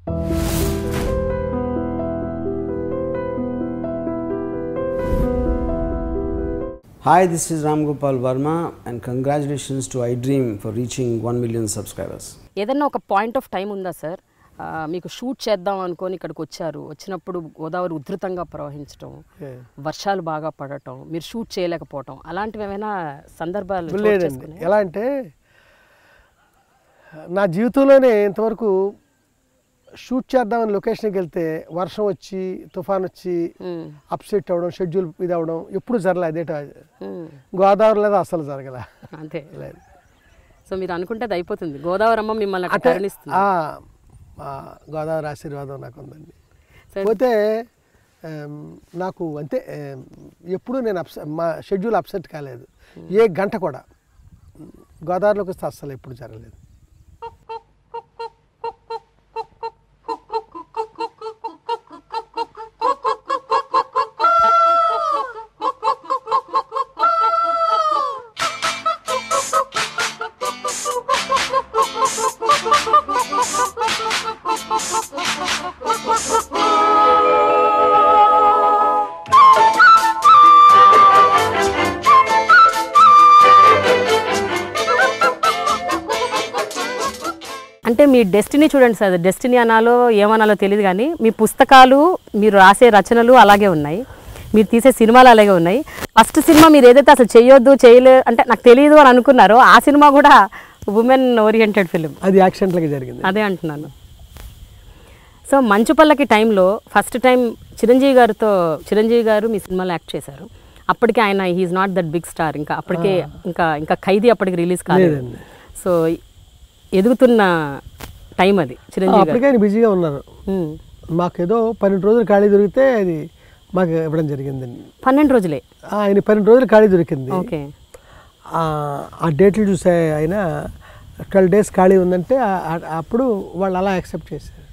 Hi, this is Ram Gopal Verma and congratulations to iDream for reaching 1 million subscribers. ఏదన్నా ఒక point of time ఉందా sir మీకు shoot చేద్దాం అనుకొని ఇక్కడికి వచ్చారు, వచ్చినప్పుడు గోదావరి ఉధృతంగా ప్రవహించడం, వర్షాలు బాగా పడటం, మీరు షూట్ చేయలేకపోవటం, అలాంటివి ఏమైనా సందర్భాలు? లేదండి. ఎలా అంటే నా జీవితంలోనే ఇంతవరకు షూట్ చేద్దామని లొకేషన్కి వెళ్తే వర్షం వచ్చి తుఫాన్ వచ్చి అప్సెట్ అవ్వడం, షెడ్యూల్ ఇది అవ్వడం ఎప్పుడు జరగలేదు. అదేట గోదావరి లేదా అసలు జరగలే. అంతే లేదు. సో మీరు అనుకుంటే అది అయిపోతుంది, గోదావరి అమ్మ మిమ్మల్ని కరుణిస్తుంది. గోదావరి ఆశీర్వాదం నాకు ఉందండి. పోతే నాకు అంతే, ఎప్పుడు నేను మా షెడ్యూల్ అప్సెట్ కాలేదు. ఏ గంట కూడా గోదావరిలోకి వస్తే అస్సలు ఎప్పుడు జరగలేదు. అంటే మీ డెస్టినీ చూడండి సార్, డెస్టినీ అనాలో ఏమనాలో తెలియదు కానీ మీ పుస్తకాలు, మీరు రాసే రచనలు అలాగే ఉన్నాయి, మీరు తీసే సినిమాలు అలాగే ఉన్నాయి. ఫస్ట్ సినిమా మీరు ఏదైతే అసలు చేయొద్దు అంటే నాకు తెలియదు అని అనుకున్నారో ఆ సినిమా కూడా ఉమెన్ ఓరియంటెడ్ ఫిలిం, అది యాక్సిడెంట్లకి జరిగింది. అదే అంటున్నాను. సో మంచుపల్లకి టైంలో ఫస్ట్ టైం చిరంజీవి గారు మీ సినిమాలో యాక్ట్ చేశారు. అప్పటికే ఆయన he's not that big star, ఇంకా అప్పటికే ఇంకా ఖైదీ అప్పటికి రిలీజ్ కాలేదు. సో ఎదుగుతున్న టైం అది. చిరంజీవి అప్పటికే ఆయన బిజీగా ఉన్నారు. మాకేదో 12 రోజులు ఖాళీ దొరికితే అది మాకు ఇవ్వడం జరిగిందండి. 12 రోజులే ఆయన 12 రోజులు ఖాళీ దొరికింది. ఓకే. ఆ డేట్లు చూసే ఆయన 12 days ఖాళీ ఉందంటే అప్పుడు వాళ్ళు అలా యాక్సెప్ట్ చేశారు.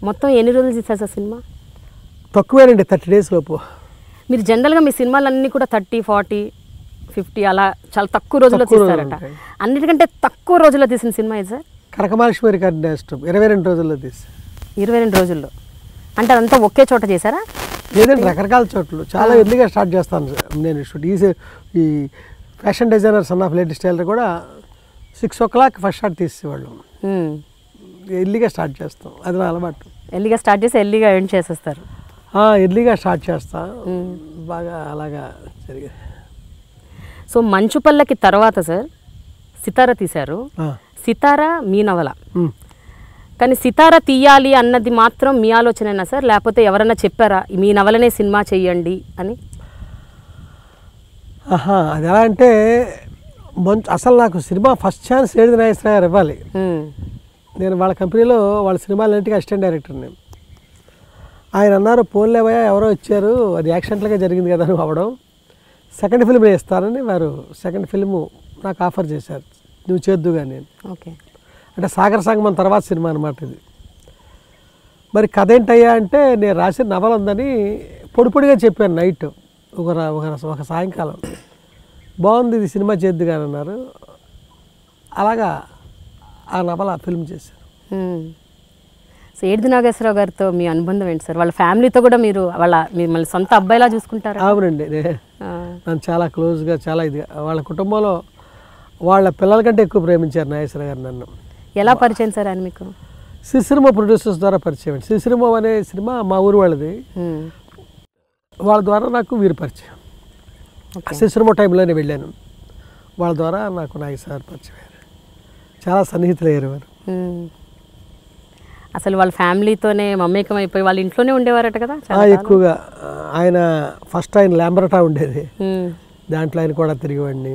మొత్తం ఎన్ని రోజులు తీశారు సార్ సినిమా? తక్కువేనండి, 30 days లోపు. మీరు జనరల్గా మీ సినిమాలన్నీ కూడా 30, 40, 50 అలా చాలా తక్కువ రోజుల్లో తీస్తారట. అన్నిటికంటే తక్కువ రోజుల్లో తీసిన సినిమా ఇది సార్? కనకమహాలక్ష్మి రికార్డ్ ఇష్టం 22 రోజుల్లో తీసి. 22 రోజుల్లో అంటే అదంతా ఒకే చోట చేశారా? లేదండి, రకరకాల చోట్లు. చాలా ఎర్లీగా స్టార్ట్ చేస్తాను నేను షూట్. ఈ fashion designer son of latest tailor కూడా 6 o'clock ఫస్ట్ షాట్ తీసేవాళ్ళు. ఎర్లీగా స్టార్ట్ చేస్తాం, అది నా అలవాటు. ఎర్లీగా స్టార్ట్ చేసి ఎర్లీగా ఎండ్ చేసేస్తారు. ఎర్లీగా స్టార్ట్ చేస్తా, బాగా అలాగా జరిగేది. సో మంచుపల్లకి తర్వాత సార్ సితార తీశారు. సితార మీ నవల, కానీ సితార తీయాలి అన్నది మాత్రం మీ ఆలోచనేనా సార్, లేకపోతే ఎవరన్నా చెప్పారా మీ నవలనే సినిమా చెయ్యండి అని? అది ఎలా అంటే అసలు నాకు సినిమా ఫస్ట్ ఛాన్స్ ఏడిది నాగేశ్వరరావు గారు ఇవ్వాలి. నేను వాళ్ళ కంపెనీలో వాళ్ళ సినిమాలన్నింటికి అసిస్టెంట్ డైరెక్టర్ని. ఆయన అన్నారు, పోన్లేవయ్యా ఎవరో వచ్చారు, అది యాక్సిడెంట్లుగా జరిగింది కదా అని అవ్వడం, సెకండ్ ఫిల్మ్ వేస్తారని వారు సెకండ్ ఫిల్ము నాకు ఆఫర్ చేశారు, నువ్వు చేద్దుగా. నేను ఓకే అంటే సాగర సంగమం తర్వాత సినిమా అనమాట ఇది. మరి కథ ఏంటయ్యా అంటే, నేను రాసిన నవల ఉందని పొడిగా చెప్పాను నైట్, ఒక సాయంకాలం. బాగుంది, ఇది సినిమా చేద్దుగా అని అన్నారు. అలాగా ఆ నవల ఫిల్మ్ చేశారు. సో ఏడిది నాగేశ్వరరావు గారితో మీ అనుబంధం ఏంటి సార్? వాళ్ళ ఫ్యామిలీతో కూడా మీరు మిమ్మల్ని సొంత అబ్బాయిలా చూసుకుంటారు? అవునండి, నన్ను చాలా క్లోజ్గా, చాలా ఇదిగా, వాళ్ళ కుటుంబంలో వాళ్ళ పిల్లల కంటే ఎక్కువ ప్రేమించారు నాగేశ్వరరావు గారు నన్ను. ఎలా పరిచయం సార్ ఆయన మీకు? సిరిసినిమా ప్రొడ్యూసర్స్ ద్వారా పరిచయం అండి. సిరిసినిమా అనే సినిమా మా ఊరు వాళ్ళది, వాళ్ళ ద్వారా నాకు వీరు పరిచయం. సిరిసినిమా టైంలోనే వెళ్ళాను, వాళ్ళ ద్వారా నాకు నాగేశ్వరరావు పరిచయం అయ్యారు. చాలా సన్నిహితులు అయ్యారు వారు. అసలు వాళ్ళ ఫ్యామిలీతోనే మమేకం అయిపోయి వాళ్ళ ఇంట్లోనే ఉండేవారట కదా ఎక్కువగా. ఆయన ఫస్ట్ ఆయన ల్యాంబరటా ఉండేది, దాంట్లో ఆయన కూడా తిరిగేవాడిని.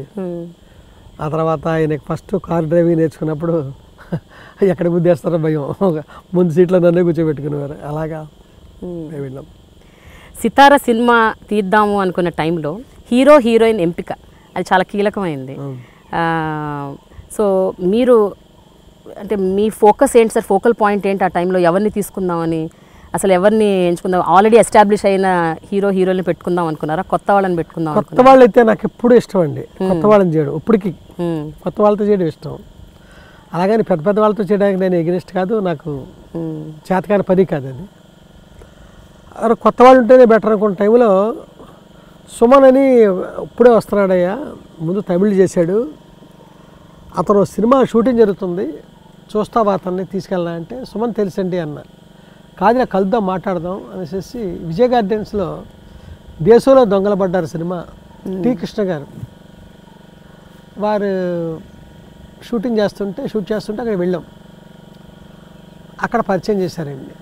ఆ తర్వాత ఆయనకి ఫస్ట్ కార్ డ్రైవింగ్ నేర్చుకున్నప్పుడు ఎక్కడ గుద్దేస్తారో భయం, ముందు సీట్లో నన్నే కూర్చోబెట్టుకునేవారు. అలాగా వెళ్ళాం. సితార సినిమా తీద్దాము అనుకున్న టైంలో హీరో హీరోయిన్ ఎంపిక అది చాలా కీలకమైంది. సో మీరు అంటే మీ ఫోకస్ ఏంటి సార్, ఫోకల్ పాయింట్ ఏంటి ఆ టైంలో? ఎవరిని తీసుకుందామని, అసలు ఎవరిని ఎంచుకుందాం? ఆల్రెడీ ఎస్టాబ్లిష్ అయిన హీరోని పెట్టుకుందాం అనుకున్నారా, కొత్త వాళ్ళని పెట్టుకుందాం? కొత్త వాళ్ళు అయితే నాకు ఎప్పుడు ఇష్టం అండి, కొత్త వాళ్ళని చేయడం. ఇప్పటికి కొత్త వాళ్ళతో చేయడం ఇష్టం. అలాగని పెద్ద వాళ్ళతో చేయడానికి నేను ఎగ్నెస్ట్ కాదు. నాకు చేతకాని పని కాదు అది. కొత్త వాళ్ళు ఉంటేనే బెటర్ అనుకున్న టైంలో సుమన్ అని ఇప్పుడే వస్తున్నాడయ్యా, ముందు తమిళ్ చేశాడు, అతను సినిమా షూటింగ్ జరుగుతుంది, చూస్తావా అతన్ని తీసుకెళ్ళా అంటే సుమన్ తెలుసండి అన్న. కాదు ఇలా కలుద్దాం మాట్లాడదాం అనేసి విజయ్ గార్డెన్స్లో దేశంలో దొంగల పడ్డారు సినిమా టి కృష్ణ గారు వారు షూట్ చేస్తుంటే అక్కడ వెళ్ళాం. అక్కడ పరిచయం చేశారండి.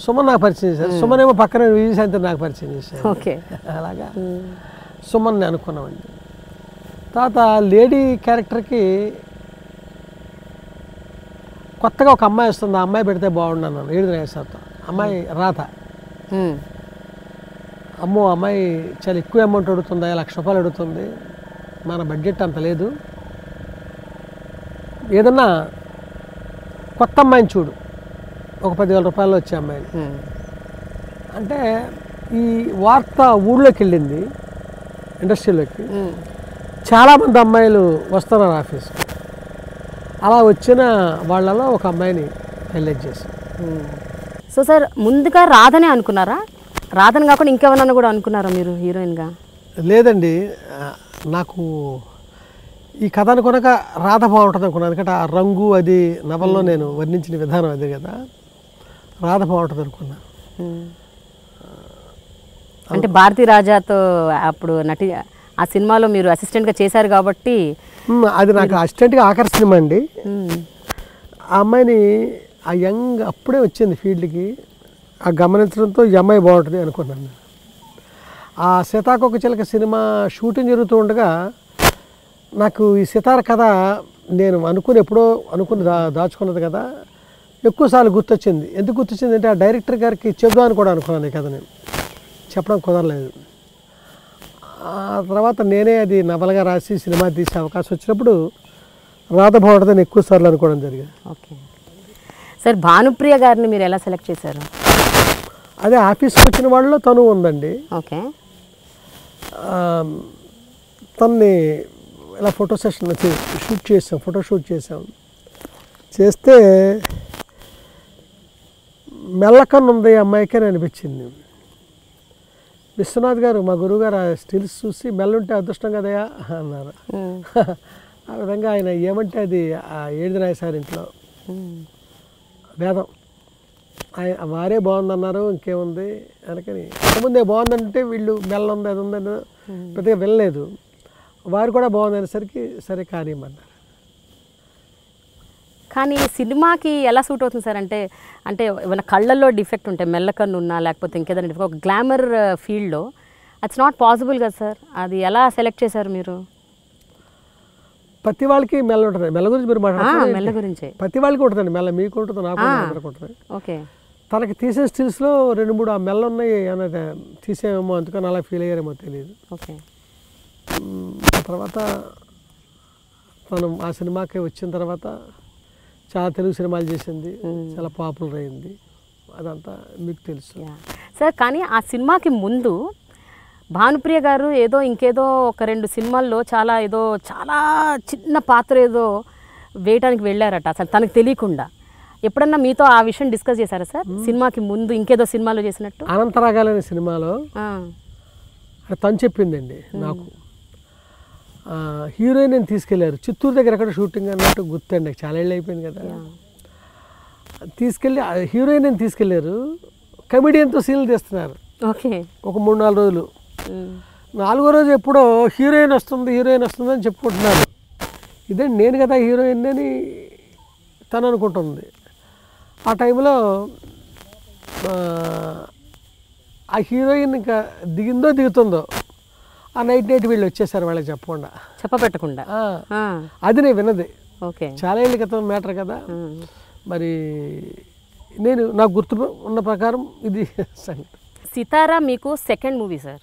సుమన్ నాకు పరిచయం చేశారు. సుమన్ ఏమో పక్కన విజయ్ సాయంత్రం నాకు పరిచయం చేశారు. ఓకే, అలాగా సుమన్ అనుకున్నామండి. తర్వాత లేడీ క్యారెక్టర్కి కొత్తగా ఒక అమ్మాయి వస్తుంది, ఆ అమ్మాయి పెడితే బాగున్నాను 7 నాగేశ్వరరావుతో. అమ్మాయి రాధ. అమ్మో అమ్మాయి చాలా ఎక్కువ అమౌంట్ అడుగుతుంది, 1 లక్ష రూపాయలు అడుగుతుంది, మన బడ్జెట్ అంత లేదు, ఏదన్నా కొత్త అమ్మాయిని చూడు, ఒక 10,000 రూపాయలు వచ్చే అమ్మాయిని అంటే. ఈ వార్త ఊళ్ళోకి వెళ్ళింది, ఇండస్ట్రీలోకి. చాలామంది అమ్మాయిలు వస్తున్నారు ఆఫీస్కి. అలా వచ్చిన వాళ్ళలో ఒక అమ్మాయిని హైలైట్ చేశాం. సో సార్ ముందుగా రాధనే అనుకున్నారా? రాధని కాకుండా ఇంకెవరన్నా కూడా అనుకున్నారా మీరు హీరోయిన్గా? లేదండి, నాకు ఈ కథ అనుకున్నాక రాధ బాగుంటుంది అనుకున్నాను. ఎందుకంటే ఆ రంగు అది నవల్లో నేను వర్ణించిన విధానం అదే కదా, రాధ బాగుంటుంది అనుకున్నాను. అంటే భారతీ రాజాతో అప్పుడు ఆ సినిమాలో మీరు అసిస్టెంట్గా చేశారు కాబట్టి అది నాకు అసిస్టెంట్గా ఆఖరి సినిమా అండి. ఆ అమ్మాయిని ఆ యంగ్ అప్పుడే వచ్చింది ఫీల్డ్కి, ఆ గమనించడంతో ఈ అమ్మాయి బాగుంటుంది అనుకున్నాను. ఆ సీతాకోకచిలక సినిమా షూటింగ్ జరుగుతూ ఉండగా నాకు ఈ సితార కథ నేను ఎప్పుడో అనుకుని దాచుకున్నది కదా, ఎక్కువసార్లు గుర్తొచ్చింది. ఎందుకు గుర్తొచ్చింది అంటే ఆ డైరెక్టర్ గారికి చెబుదామని కూడా అనుకున్నాను ఈ కథ, నేను చెప్పడం కుదరలేదు. ఆ తర్వాత నేనే అది నవలగా రాసి సినిమా తీసే అవకాశం వచ్చినప్పుడు రాధ బాగుంటుందని ఎక్కువసార్లు అనుకోవడం జరిగింది. ఓకే సార్, భానుప్రియ గారిని మీరు ఎలా సెలెక్ట్ చేశారు? అదే ఆఫీస్కి వచ్చిన వాళ్ళలో తను ఉందండి. ఓకే, తన్ని ఇలా ఫోటో సెషన్ ఫోటో షూట్ చేసాం. చేస్తే మెల్లకన్ను ఉంది అమ్మాయికి అని అనిపించింది. విశ్వనాథ్ గారు మా గురువు గారు ఆ స్టిల్స్ చూసి మెల్లుంటే అదృష్టం కదయా అన్నారు. ఆ విధంగా ఆయన ఏమంటే అది ఆ 7 నాగేశ్వరరావు ఇంట్లో వేదం, వారే బాగుందన్నారు, ఇంకేముంది అందుకని. అంతకుముందే బాగుందంటే వీళ్ళు మెల్ల ఉంది అది ఉందని పెద్దగా వెళ్ళలేదు, వారు కూడా బాగుందనేసరికి సరే కానివ్వమన్నారు. కానీ సినిమాకి ఎలా సూట్ అవుతుంది సార్? అంటే ఏమైనా కళ్ళల్లో డిఫెక్ట్ ఉంటాయి, మెల్లకన్ను ఉన్నా లేకపోతే ఇంకేదైనా డిఫెక్ట్, ఒక గ్లామర్ ఫీల్డ్లో అట్స్ నాట్ పాసిబుల్ కదా సార్, అది ఎలా సెలెక్ట్ చేశారు మీరు? ప్రతి వాళ్ళకి మెల్ల ఉంటుంది. మెల్ల గురించి మీరు మాట్లాడారు, మెల్ల గురించే ప్రతి వాళ్ళకి ఉంటుందండి మెల్ల, మీకు ఉంటుంది, నాకు ఉంటుంది. ఓకే, తనకి తీసే స్టిల్స్లో 2-3 ఆ మెల్ల ఉన్నాయి అన్నది తీసేమేమో, అందుకని అలా ఫీల్ అయ్యారేమో తెలియదు. ఓకే, తర్వాత తను ఆ సినిమాకి వచ్చిన తర్వాత చాలా తెలుగు సినిమాలు చేసింది, చాలా పాపులర్ అయింది, అదంతా మీకు తెలుసు సార్. కానీ ఆ సినిమాకి ముందు భానుప్రియ గారు ఇంకేదో 1-2 సినిమాల్లో చాలా చిన్న పాత్ర ఏదో వేయడానికి వెళ్ళారట అసలు తనకు తెలియకుండా. ఎప్పుడన్నా మీతో ఆ విషయం డిస్కస్ చేశారా సార్? సినిమాకి ముందు ఇంకేదో సినిమాలో చేసినట్టు. అనంతరాగాలనే సినిమాలో తను చెప్పిందండి నాకు. హీరోయిన్ నేను తీసుకెళ్లారు చిత్తూరు దగ్గర ఎక్కడ షూటింగ్ అన్నట్టు గుర్తండి, చాలా ఏళ్ళు అయిపోయింది కదా. తీసుకెళ్ళి హీరోయిన్ నేను తీసుకెళ్లారు, కమెడియన్తో సీన్లు తీస్తున్నారు. ఓకే, ఒక 3-4 రోజులు. 4వ రోజు ఎప్పుడో హీరోయిన్ వస్తుంది అని చెప్పుకుంటున్నారు. ఇదే నేను కదా హీరోయిన్ అని తను అనుకుంటుంది. ఆ టైంలో ఆ హీరోయిన్ ఇంకా దిగుతుందో ఆ నైట్ వీళ్ళు వచ్చేసారు వాళ్ళకి చెప్పకుండా. అది నేను విన్నది. ఓకే, చాలా ఏళ్ళ క్రితం మ్యాటర్ కదా. మరి నాకు గుర్తు ఉన్న ప్రకారం ఇది సితారా మీకు సెకండ్ మూవీ సార్.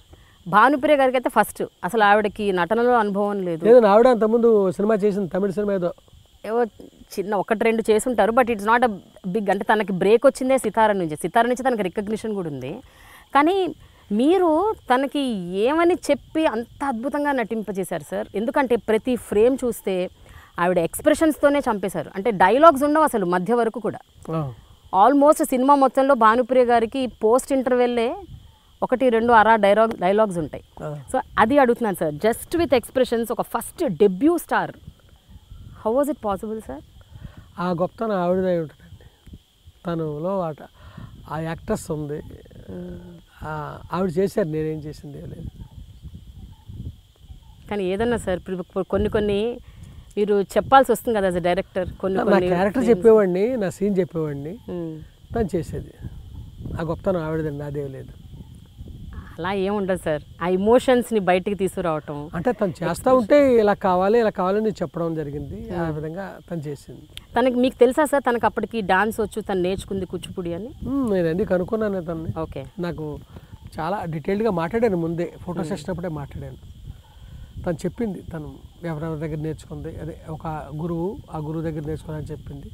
భానుప్రియ గారికి అయితే ఫస్ట్. అసలు ఆవిడకి నటనలో అనుభవం లేదు. ఆవిడ అంతకుముందు సినిమా చేసింది, తమిళ సినిమా ఏవో చిన్న 1-2 చేసుంటారు. But it's not a big, అంటే తనకి బ్రేక్ వచ్చిందే సితారా నుంచి తనకి రికగ్నిషన్ కూడా ఉంది. కానీ మీరు తనకి ఏమని చెప్పి అంత అద్భుతంగా నటింపజేశారు సార్? ఎందుకంటే ప్రతి ఫ్రేమ్ చూస్తే ఆవిడ ఎక్స్ప్రెషన్స్తోనే చంపేశారు. అంటే డైలాగ్స్ ఉండవు అసలు మధ్య వరకు కూడా. ఆల్మోస్ట్ సినిమా మొత్తంలో భానుప్రియ గారికి పోస్ట్ ఇంటర్వెల్లే 1-2 అరా డైలాగ్స్ ఉంటాయి. సో అది అడుగుతున్నాను సార్, జస్ట్ విత్ ఎక్స్ప్రెషన్స్, ఒక first debut star, how was it possible sir? ఆ గొప్పతనం ఆవిడదై ఉంటుందండి. తనులో ఆ యాక్ట్రెస్ ఉంది, ఆవిడ చేశారు, నేనేం చేసింది లేదు. కానీ ఏదన్నా సార్ కొన్ని మీరు చెప్పాల్సి వస్తుంది కదా యాజ్ ఎ డైరెక్టర్. నా క్యారెక్టర్ చెప్పేవాడిని, నా సీన్ చెప్పేవాడిని, తను చేసేది. ఆ గొప్పతనం ఆవిడదండి, నాదేం లేదు. అలా ఏముండదు సార్, ఆ ఎమోషన్స్ని బయటికి తీసుకురావటం. అంటే తను చేస్తూ ఉంటే ఇలా కావాలని చెప్పడం జరిగింది. ఆ విధంగా తను చేసింది. తనకి మీకు తెలుసా సార్ తనకు అప్పటికి డాన్స్ వచ్చు, తను నేర్చుకుంది కూచిపూడి అని? నేను ఎందుకు అనుకున్నాను తనని. ఓకే, నాకు చాలా డీటెయిల్డ్గా మాట్లాడాను, ముందే ఫోటో సెషన్ అప్పుడే మాట్లాడాను. తను చెప్పింది, తను ఎవరెవరి దగ్గర నేర్చుకుంది, అదే ఒక గురువు, ఆ గురువు దగ్గర నేర్చుకుని చెప్పింది.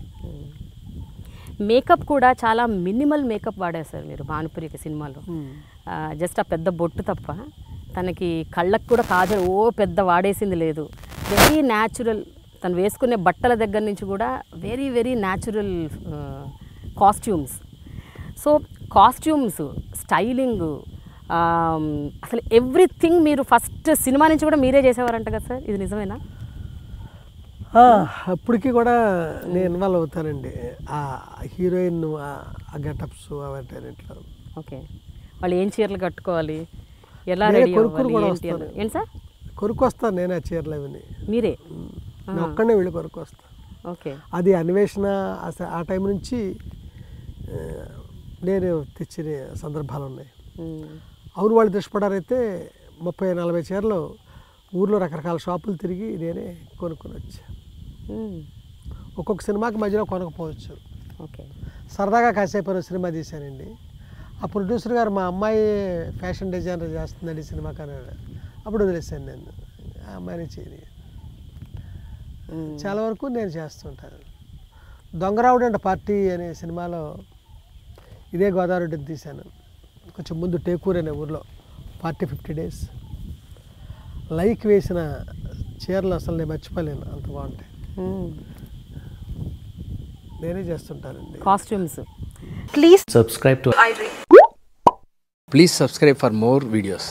మేకప్ కూడా చాలా మినిమల్ మేకప్ వాడారు సార్ మీరు భానుప్రియకి సినిమాలో. జస్ట్ ఆ పెద్ద బొట్టు తప్ప, తనకి కళ్ళకు కూడా కాజల్ పెద్ద వాడేసింది లేదు. వెరీ న్యాచురల్, తను వేసుకునే బట్టల దగ్గర నుంచి కూడా very very natural costumes. So costumes, styling, అసలు ఎవ్రీథింగ్ మీరు ఫస్ట్ సినిమా నుంచి కూడా మీరే చేసేవారంట కదా సార్, ఇది నిజమేనా? అప్పటికి కూడా నేను ఇన్వాల్వ్ అవుతానండి. ఆ హీరోయిన్ ఆ గెటప్స్ అవన్నిట్లో. ఓకే, వాళ్ళు ఏం చీరలు కట్టుకోవాలి, ఎలా రెడీ అవ్వాలి, ఏంటి సార్? కొరుకు వస్తాను నేను ఆ చీరలు అవన్నీ మీరే? ఒక్కడే వెళ్ళి కొరుకు వస్తాను. ఓకే, అది అన్వేషణ ఆ టైం నుంచి నేను తెచ్చిన సందర్భాలు ఉన్నాయి. అవును, వాళ్ళు దృష్టిపడారైతే 30-40 చీరలు ఊర్లో రకరకాల షాపులు తిరిగి నేనే కొనుక్కొని వచ్చా. ఒక్కొక్క సినిమాకి మధ్యలో కొనకపోవచ్చు. ఓకే, సరదాగా కాసేపు సినిమా తీశానండి. ఆ ప్రొడ్యూసర్ గారు మా అమ్మాయి ఫ్యాషన్ డిజైనర్ చేస్తుందండి సినిమా కానీ, అప్పుడు వదిలేసాను నేను, ఆ అమ్మాయిని చేయని. చాలా వరకు నేను చేస్తుంటాను. దొంగరావుడు అండ్ పార్టీ అనే సినిమాలో ఇదే గోదావరిని తీశాను. కొంచెం ముందు టేకూర్ అనే ఊర్లో పార్టీ 50 days. లైక్ వేసిన చీరలు అసలు నేను మర్చిపోలేను, అంత బాగుంటాయి. నేనే చేస్తుంటానండి costumes. Please subscribe to iDream. Please subscribe for more videos.